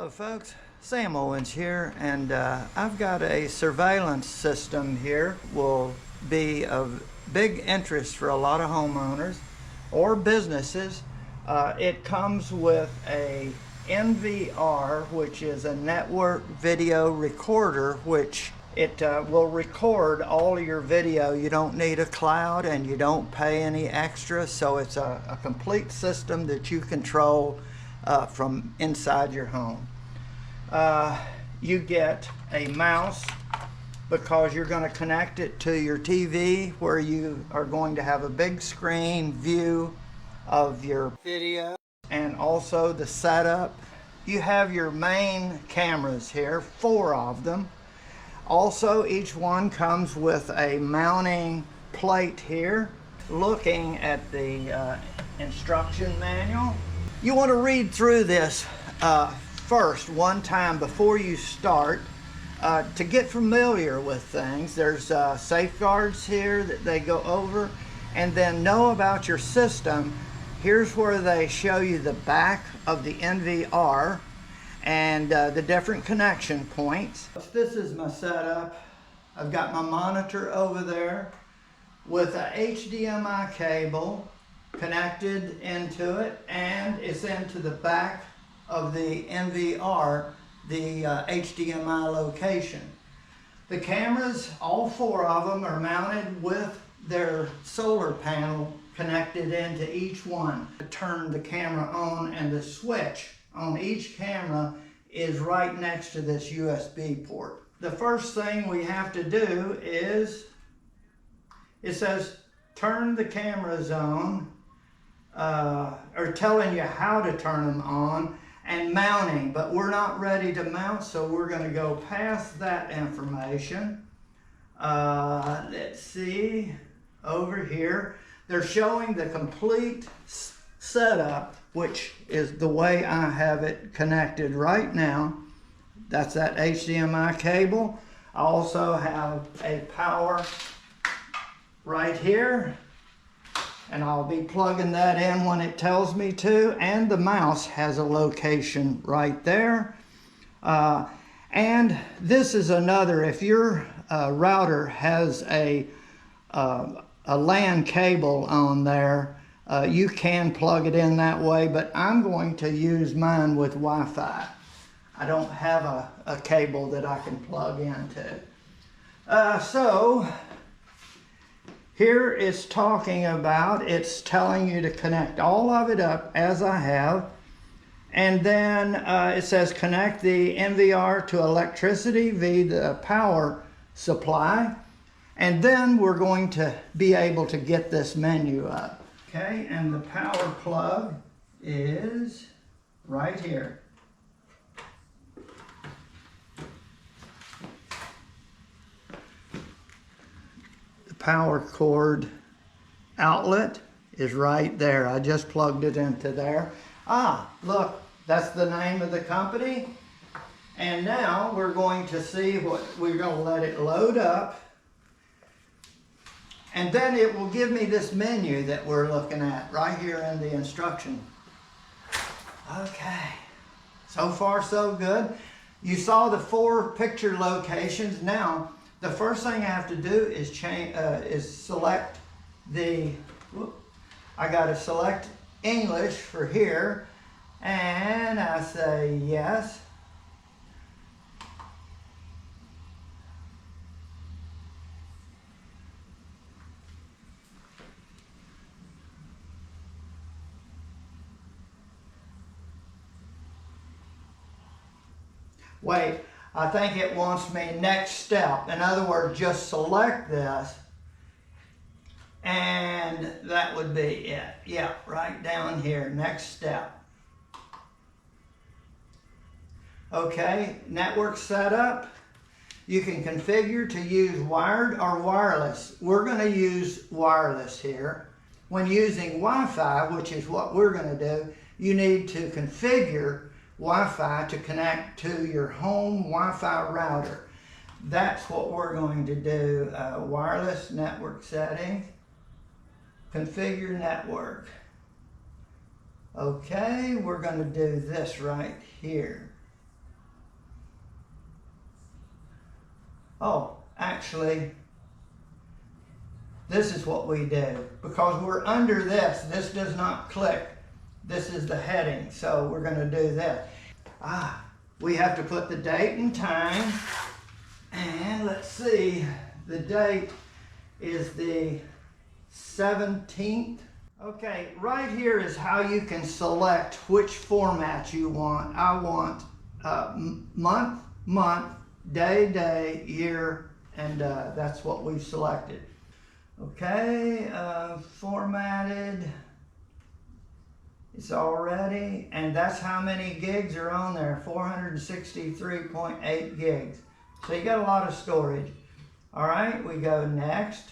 Hello folks, Sam Owens here, and I've got a surveillance system here. Will be of big interest for a lot of homeowners or businesses. It comes with a NVR, which is a network video recorder, which it will record all of your video. You don't need a cloud and you don't pay any extra, so it's a complete system that you control from inside your home. You get a mouse because you're going to connect it to your TV, where you are going to have a big screen view of your video, and also the setup. You have your main cameras here, 4 of them. Also, each one comes with a mounting plate here. Looking at the instruction manual, you want to read through this first one time before you start to get familiar with things. There's safeguards here that they go over, and then know about your system. Here's where they show you the back of the NVR and the different connection points. This is my setup. I've got my monitor over there with a HDMI cable connected into it, and it's into the back of the NVR, the HDMI location. The cameras, all 4 of them, are mounted with their solar panel connected into each one. To turn the camera on, and the switch on each camera is right next to this USB port. The first thing we have to do is, it says turn the cameras on, or telling you how to turn them on, and mounting, but we're not ready to mount, so we're going to go past that information. Let's see, over here they're showing the complete setup, which is the way I have it connected right now. That's that HDMI cable. I also have a power right here, and I'll be plugging that in when it tells me to, and the mouse has a location right there. And this is another, if your router has a LAN cable on there, you can plug it in that way, but I'm going to use mine with Wi-Fi. I don't have a cable that I can plug into. So here it's talking about, it's telling you to connect all of it up as I have, and then it says connect the NVR to electricity via the power supply, and then we're going to be able to get this menu up. Okay, and the power plug is right here. Power cord outlet is right there. I just plugged it into there. Ah, look, that's the name of the company. And now we're going to see what, we're going to let it load up. And then it will give me this menu that we're looking at right here in the instruction. Okay, so far so good. You saw the 4 picture locations. Now, the first thing I have to do is select the, I gotta select English for here, and I say yes. Wait, I think it wants me next step. In other words, just select this, and that would be it. Yeah, right down here, next step. Okay, network setup. You can configure to use wired or wireless. We're going to use wireless here. When using Wi-Fi, which is what we're going to do, you need to configure Wi-Fi to connect to your home Wi-Fi router. That's what we're going to do. Wireless network settings, configure network. Okay, we're going to do this right here. Oh, actually, this is what we do. Because we're under this, this does not click. This is the heading, so we're going to do this. We have to put the date and time. And let's see, the date is the 17th. Okay, right here is how you can select which format you want. I want month, day, year, and that's what we've selected. Okay, formatted. It's already, and that's how many gigs are on there, 463.8 gigs. So you got a lot of storage. All right, we go next.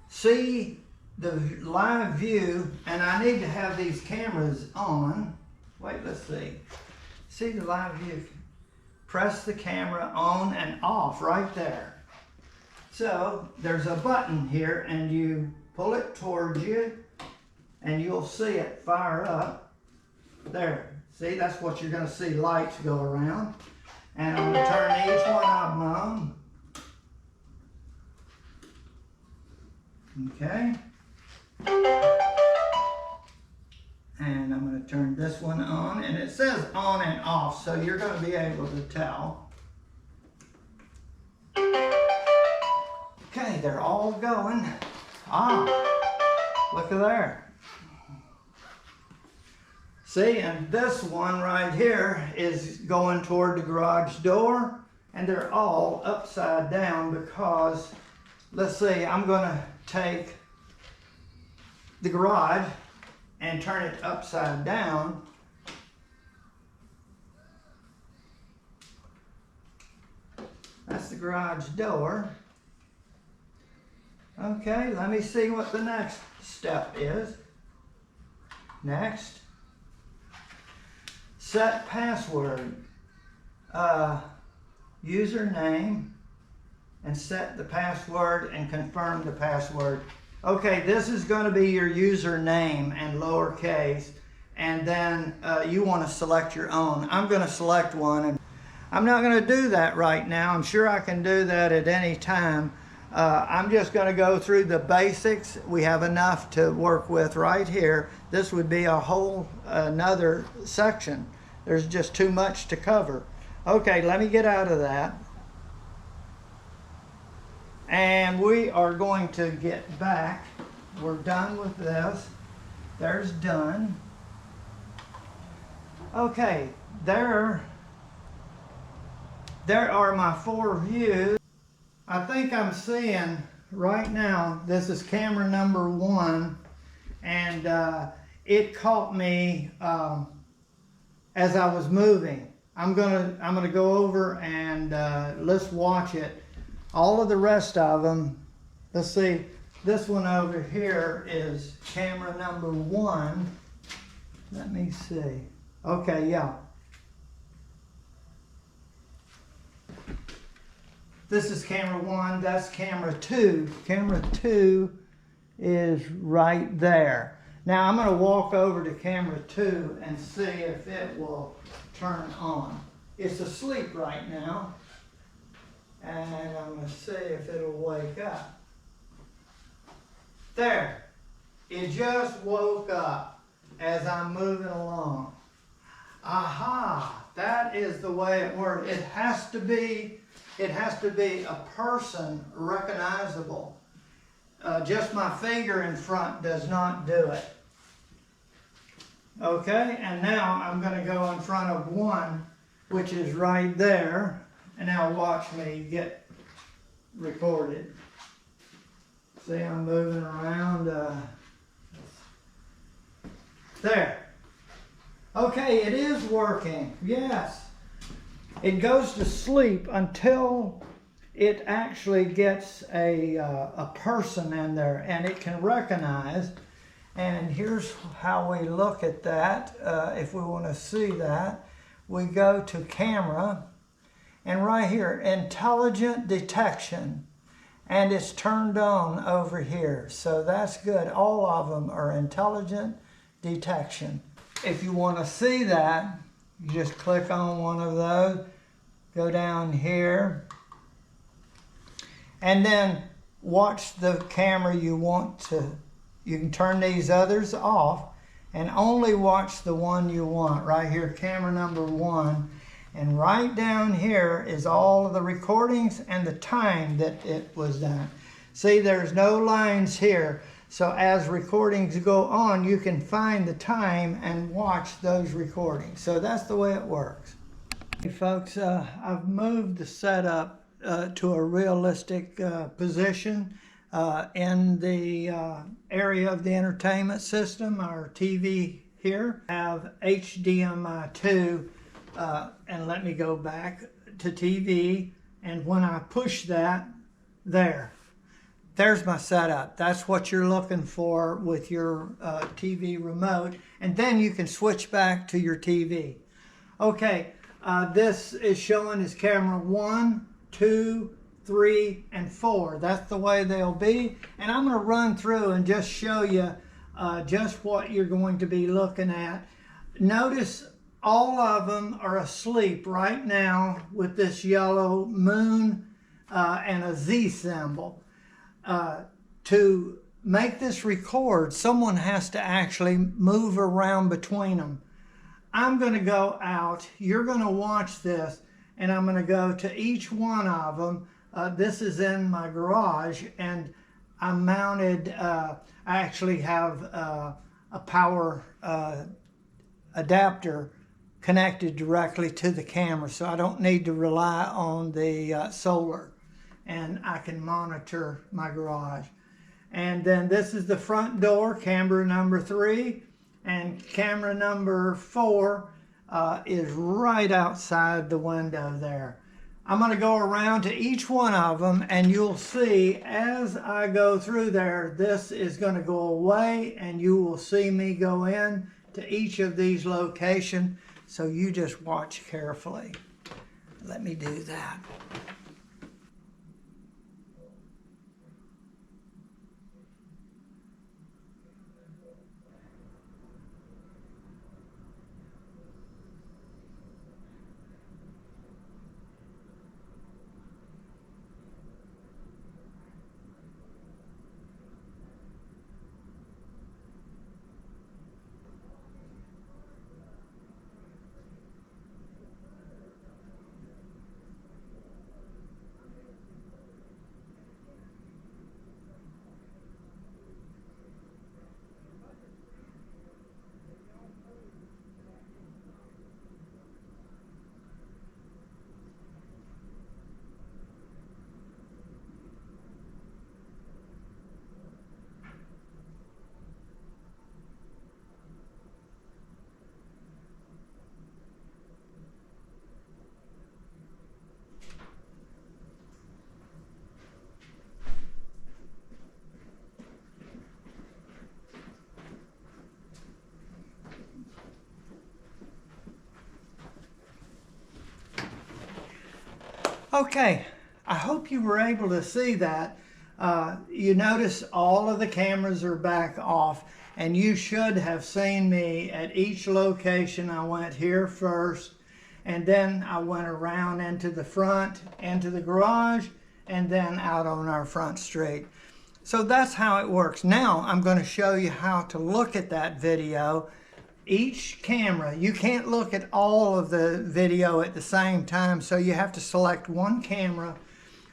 See the live view, and I need to have these cameras on. Wait, let's see. See the live view. Press the camera on and off right there. So there's a button here, and you pull it towards you, and you'll see it fire up. There. See, that's what you're going to see, lights go around. And I'm going to turn each one of them on. Okay. And I'm going to turn this one on, and it says on and off, so you're going to be able to tell. Okay, they're all going. Look at there. See, and this one right here is going toward the garage door, and they're all upside down because, let's see, I'm going to take the garage and turn it upside down. That's the garage door. Okay, let me see what the next step is. Next. Set password. Username, and set the password and confirm the password. Okay, this is going to be your username and lowercase, and then you want to select your own. I'm going to select one, and I'm not going to do that right now. I'm sure I can do that at any time. I'm just going to go through the basics. We have enough to work with right here. This would be a whole another section. There's just too much to cover. Okay, let me get out of that. And we are going to get back. We're done with this. There's done. Okay, there are my 4 views. I think I'm seeing right now, this is camera number 1, and it caught me as I was moving. I'm gonna go over and let's watch it. All of the rest of them, let's see, this one over here is camera number 1. Let me see. Okay, yeah. This is camera 1, that's camera 2. Camera 2 is right there. Now I'm going to walk over to camera 2 and see if it will turn on. It's asleep right now, and I'm going to see if it'll wake up. There, it just woke up as I'm moving along. Aha, that is the way it works. It has to be a person recognizable. Just my finger in front does not do it. Okay, and now I'm going to go in front of 1, which is right there, and now watch me get recorded. See, I'm moving around. There. Okay, it is working. Yes. It goes to sleep until it actually gets a person in there, and it can recognize. And here's how we look at that. If we want to see that, we go to camera, and right here, intelligent detection, and it's turned on over here. So that's good. All of them are intelligent detection. If you want to see that, you just click on one of those, go down here, and then watch the camera you want to. You can turn these others off and only watch the one you want. Right here, camera number 1. And right down here is all of the recordings and the time that it was done. See, there's no lines here. So as recordings go on, you can find the time and watch those recordings. So that's the way it works. Hey folks, I've moved the setup to a realistic position in the area of the entertainment system. Our TV here have HDMI 2, and let me go back to TV, and when I push that, there's my setup. That's what you're looking for with your TV remote, and then you can switch back to your TV. Okay, this is showing as camera 1, 2, 3, and 4. That's the way they'll be, and I'm going to run through and just show you just what you're going to be looking at. Notice all of them are asleep right now with this yellow moon and a Z symbol. To make this record, someone has to actually move around between them. I'm going to go out, you're going to watch this, and I'm going to go to each one of them. This is in my garage, and I'm mounted, I actually have a power adapter connected directly to the camera, so I don't need to rely on the solar, and I can monitor my garage. And then this is the front door, camera number 3, and camera number 4 is right outside the window there. I'm going to go around to each one of them, and you'll see as I go through there, this is going to go away, and you will see me go in to each of these locations. So you just watch carefully. Let me do that. Okay, I hope you were able to see that. You notice all of the cameras are back off, and you should have seen me at each location. I went here first, and then I went around into the front, into the garage, and then out on our front street. So that's how it works. Now I'm going to show you how to look at that video. Each camera, you can't look at all of the video at the same time, so you have to select one camera.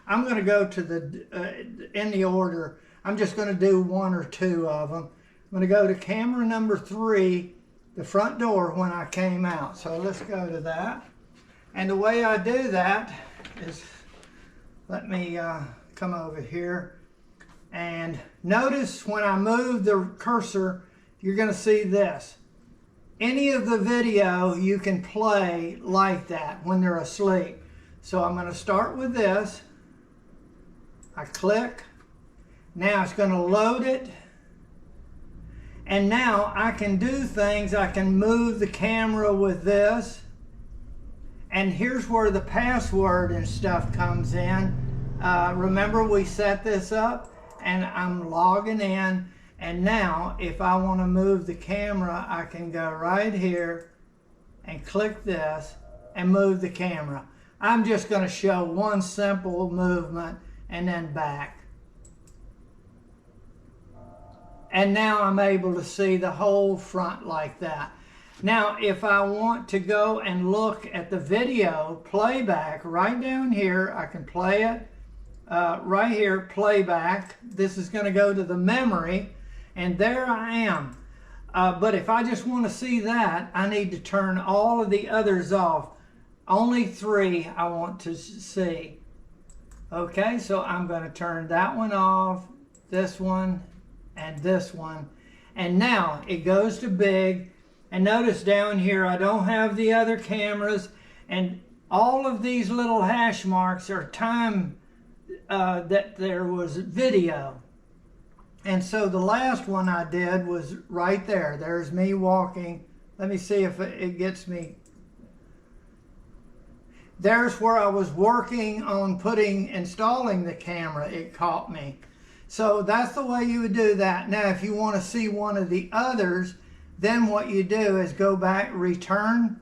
I'm going to go to the, in the order, I'm just going to do 1 or 2 of them. I'm going to go to camera number 3, the front door when I came out. So let's go to that. And the way I do that is, let me come over here. And notice when I move the cursor, you're going to see this. Any of the video you can play like that when they're asleep. So I'm going to start with this. I click. Now it's going to load it. And now I can do things. I can move the camera with this. And here's where the password and stuff comes in. Remember we set this up, and I'm logging in. And now, if I want to move the camera, I can go right here and click this and move the camera. I'm just going to show one simple movement and then back. And now I'm able to see the whole front like that. Now, if I want to go and look at the video playback right down here, I can play it right here, playback. This is going to go to the memory, and there I am. But if I just want to see that, I need to turn all of the others off. Only 3 I want to see. Okay, so I'm going to turn that one off, this one, and this one. And now it goes to big. And notice down here I don't have the other cameras, and all of these little hash marks are time that there was video. And so the last one I did was right there. There's me walking. Let me see if it gets me. There's where I was working on installing the camera. It caught me. So that's the way you would do that. Now, if you want to see one of the others, then what you do is go back, return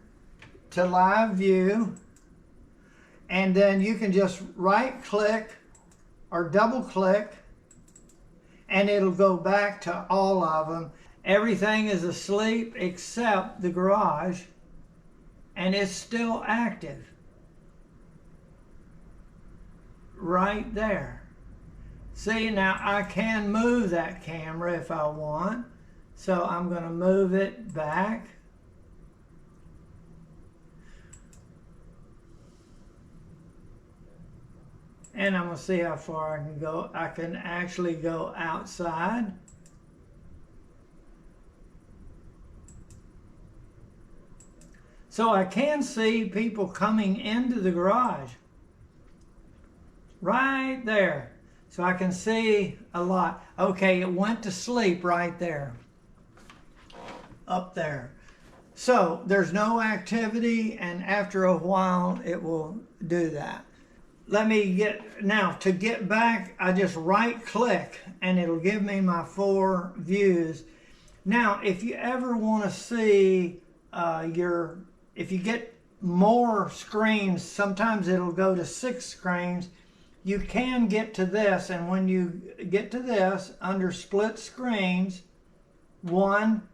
to live view, and then you can just right click or double click, and it'll go back to all of them. Everything is asleep except the garage, and it's still active. Right there. See, now I can move that camera if I want. So I'm going to move it back. And I'm going to see how far I can go. I can actually go outside. So I can see people coming into the garage. Right there. So I can see a lot. Okay, it went to sleep right there. Up there. So there's no activity, and after a while it will do that. Let me to get back, I just right click and it'll give me my 4 views. Now, if you ever want to see if you get more screens, sometimes it'll go to 6 screens. You can get to this, and when you get to this, under split screens, 1,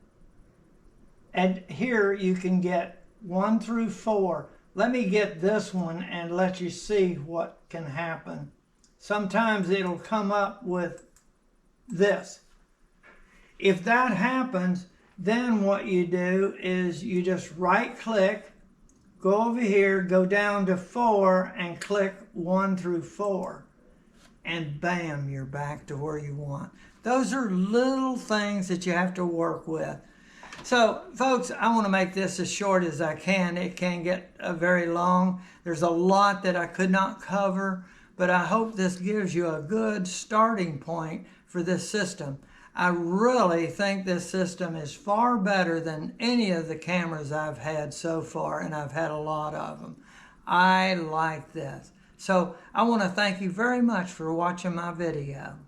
and here you can get 1 through 4. Let me get this one and let you see what can happen. Sometimes it'll come up with this. If that happens, then what you do is you just right click, go over here, go down to 4 and click 1 through 4. And bam, you're back to where you want. Those are little things that you have to work with. So, folks, I want to make this as short as I can. It can get very long. There's a lot that I could not cover, but I hope this gives you a good starting point for this system. I really think this system is far better than any of the cameras I've had so far, and I've had a lot of them. I like this. So, I want to thank you very much for watching my video.